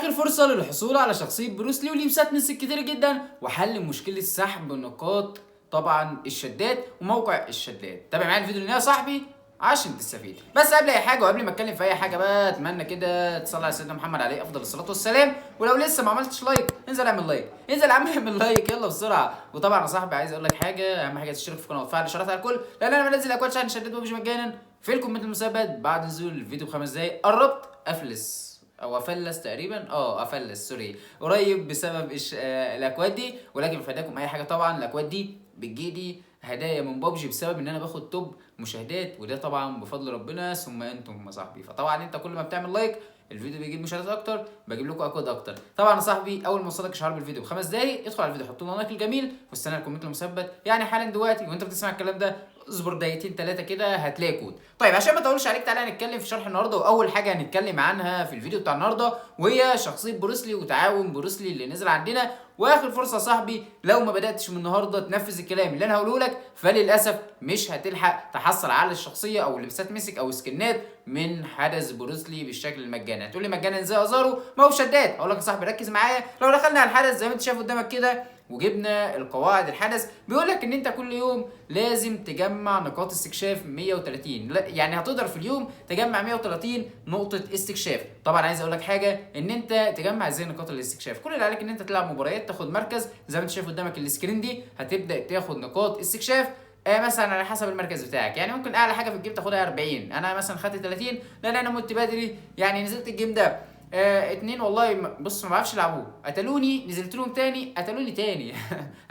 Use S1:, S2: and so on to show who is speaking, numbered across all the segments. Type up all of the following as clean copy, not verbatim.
S1: اخر فرصه للحصول على شخصيه بروسلي ولمسات مسك كتير جدا وحل مشكله سحب نقاط طبعا الشدات وموقع الشدات. تابع معايا الفيديو يا صاحبي عشان تستفيد. بس قبل اي حاجه وقبل ما اتكلم في اي حاجه بقى اتمنى كده تصلي على سيدنا محمد عليه افضل الصلاه والسلام. ولو لسه ما عملتش لايك انزل اعمل لايك، انزل اعمل لايك يلا بسرعه. وطبعا يا صاحبي عايز اقول لك حاجه، اهم حاجه تشترك في القناه وتفعل الاشعارات على الكل، لان انا بنزل اكواد عشان شدات ببجي مجانا في الكومنت المثبت بعد نزول الفيديو ب5 دقايق. قربت افلس او افلس تقريبا، افلس سوري قريب بسبب الاكواد دي، ولكن فداكم اي حاجه طبعا الاكواد دي بتجيلي هدايا من ببجي بسبب ان انا باخد توب مشاهدات، وده طبعا بفضل ربنا ثم انتم يا صاحبي. فطبعا انت كل ما بتعمل لايك الفيديو بيجيب مشاهدات اكتر، بجيب لكم اكواد اكتر. طبعا يا صاحبي اول ما يوصلك اشعار بالفيديو ب5 دقايق ادخل على الفيديو حط لنا لايك الجميل واستنى الكومنت المثبت، يعني حالا دلوقتي وانت بتسمع الكلام ده اصبر دقيقتين 3 كده هتلاقي كود. طيب عشان ما اطولش عليك تعالى هنتكلم في شرح النهارده، واول حاجه هنتكلم عنها في الفيديو بتاع النهارده وهي شخصيه بروسلي وتعاون بروسلي اللي نزل عندنا. واخر فرصه يا صاحبي لو ما بداتش من النهارده تنفذ الكلام اللي انا هقوله لك فللاسف مش هتلحق تحصل على الشخصيه او لبسات مسك او سكنات من حدث بروسلي بالشكل المجاني. هتقول لي مجانا ازاي ازارو؟ ما هو شدات. اقول لك يا صاحبي ركز معايا، لو دخلنا على الحدث زي ما انت شايف قدامك كده وجبنا القواعد الحدث بيقول لك ان انت كل يوم لازم تجمع نقاط استكشاف 130. لا يعني هتقدر في اليوم تجمع 130 نقطه استكشاف. طبعا عايز اقول لك حاجه، ان انت تجمع ازاي نقاط الاستكشاف؟ كل اللي عليك ان انت تلعب مباريات تاخد مركز زي ما انت شايف قدامك السكرين دي، هتبدا تاخد نقاط استكشاف مثلا على حسب المركز بتاعك. يعني ممكن اعلى حاجه في الجيم تاخدها 40، انا مثلا خدت 30 لان انا مت بدري، يعني نزلت الجيم ده اتنين والله بص ما بعرفش يلعبوه، قتلوني نزلت لهم تاني قتلوني تاني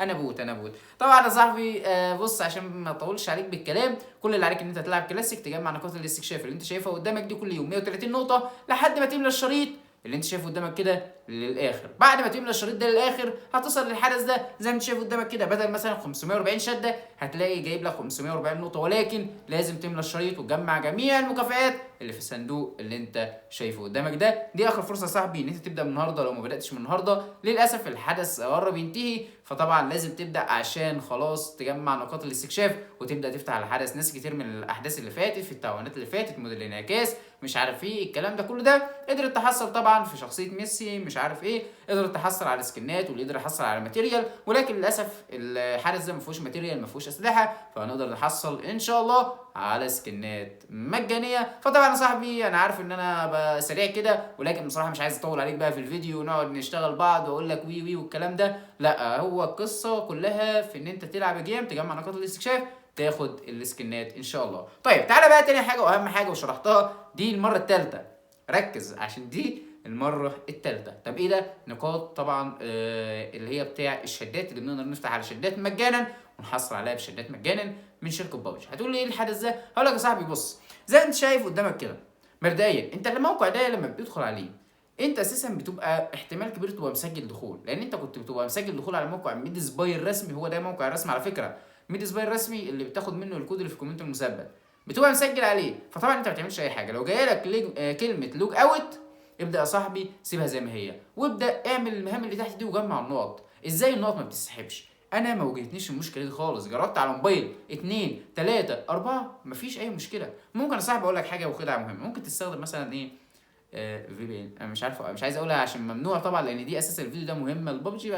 S1: انا بوت. طبعا يا صاحبي بص عشان ما اطولش عليك بالكلام، كل اللي عليك ان انت تلعب كلاسيك تجمع نقاط الاستكشاف اللي انت شايفها قدامك دي كل يوم 130 نقطه لحد ما تملى الشريط اللي انت شايفه قدامك كده للاخر. بعد ما تملى الشريط ده للاخر هتصل للحدث ده زي ما انت شايف قدامك كده، بدل مثلا 540 شده هتلاقي جايب لك 540 نقطه، ولكن لازم تملى الشريط وتجمع جميع المكافآت اللي في الصندوق اللي انت شايفه قدامك ده. دي اخر فرصه يا صاحبي ان انت تبدا من النهارده لو ما بداتش من النهارده. للاسف الحدث قرب ينتهي، فطبعا لازم تبدا عشان خلاص تجمع نقاط الاستكشاف وتبدا تفتح على الحدث. ناس كتير من الاحداث اللي فاتت في التعاونات اللي فاتت موديل انعكاس مش عارف ايه الكلام ده كله ده قدرت تحصل طبعا في شخصيه ميسي مش عارف ايه، قدرت تحصل على سكنات واللي قدر يحصل على ماتيريال، ولكن للاسف الحدث ده ما فيهوش ماتيريال ما فيهوش اسلحه، فهنقدر نحصل ان شاء الله على سكنات مجانيه. فطبعا يا صاحبي انا عارف ان انا سريع كده، ولكن بصراحه مش عايز اطول عليك بقى في الفيديو ونقعد نشتغل بعض واقول لك وي والكلام ده، لا هو القصه كلها في ان انت تلعب جيم تجمع نقاط الاستكشاف تاخد السكنات ان شاء الله. طيب تعالى بقى تاني حاجه واهم حاجه وشرحتها دي المره الثالثه، ركز عشان دي المره الثالثه. طب ايه ده؟ نقاط طبعا اللي هي بتاع الشدات اللي بنقدر نفتح على شدات مجانا ونحصل عليها بشدات مجانا من شركه ببجي. هتقول لي ايه الحدث ده؟ هقول لك يا صاحبي بص زي ما انت شايف قدامك كده مبدئيا انت الموقع ده لما بتدخل عليه انت اساسا بتبقى احتمال كبير تبقى مسجل دخول، لان انت كنت بتبقى مسجل دخول على موقع ميد سباي الرسمي، هو ده موقع رسمي على فكره، ميد سباي الرسمي اللي بتاخد منه الكود اللي في الكومنت المثبت بتبقى مسجل عليه. فطبعا انت ما بتعملش اي حاجه، لو جايه لك كلمه لوج اوت ابدا يا صاحبي سيبها زي ما هي وابدا اعمل المهام اللي تحت دي وجمع النقط. ازاي النقط ما بتسحبش؟ انا ما واجهتنيش المشكله دي خالص، جربت على موبايل 2 3 4 مفيش اي مشكله. ممكن يا صاحبي اقول لك حاجه وخدعه مهمه، ممكن تستخدم مثلا ايه في بي ان، انا مش عارف مش عايز اقولها عشان ممنوع طبعا لان دي اساس الفيديو ده مهمه لببجي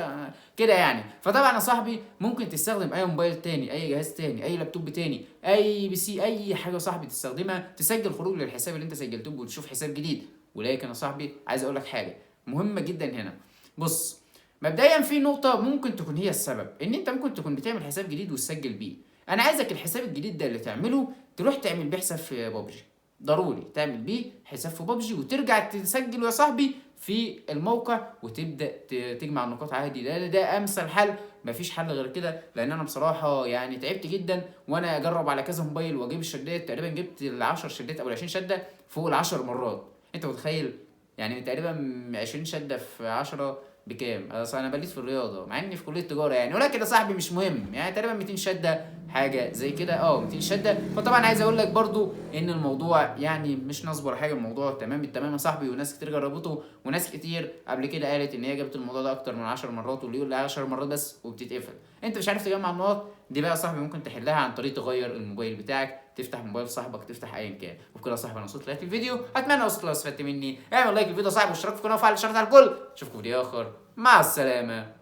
S1: كده يعني. فطبعا يا صاحبي ممكن تستخدم اي موبايل تاني اي جهاز تاني اي لابتوب تاني اي بي سي اي حاجه يا صاحبي تستخدمها تسجل خروج للحساب اللي انت سجلته وتشوف حساب جديد. ولكن يا صاحبي عايز اقول لك حاجه مهمه جدا هنا، بص مبدئيا في نقطه ممكن تكون هي السبب ان انت ممكن تكون بتعمل حساب جديد وتسجل بيه. انا عايزك الحساب الجديد ده اللي تعمله تروح تعمل بيه حساب في ببجي، ضروري تعمل بيه حساب في ببجي وترجع تسجله يا صاحبي في الموقع وتبدا تجمع النقاط عادي. ده امثل حل، مفيش حل غير كده، لان انا بصراحه يعني تعبت جدا وانا اجرب على كذا موبايل واجيب الشدات، تقريبا جبت ال10 شدات او ال20 شده فوق ال10 مرات. انت متخيل؟ يعني تقريبا 20 شده في 10 بكام؟ اصل انا بليت في الرياضه مع اني في كليه تجاره يعني، ولكن يا صاحبي مش مهم، يعني تقريبا 200 شده حاجه زي كده 200 شده. فطبعا عايز اقول لك برضو ان الموضوع يعني مش نصب ولا حاجه، الموضوع تمام التمام يا صاحبي، وناس كتير جربته وناس كتير قبل كده قالت ان هي جابت الموضوع ده اكتر من 10 مرات، واللي يقول لها 10 مرات بس وبتتقفل. انت مش عارف تجمع النقط دي بقى يا صاحبي ممكن تحلها عن طريق تغير الموبايل بتاعك، تفتح موبايل صاحبك، تفتح ايا كان. وبكده يا صاحبي انا وصلت لغايه الفيديو، اتمنى وصلت لو استفدت مني. اعمل لايك للفيديو يا صاحبي، واشترك في القناه وفعل الاشعارات على الكل. اشوفكم فيديو اخر، مع السلامه.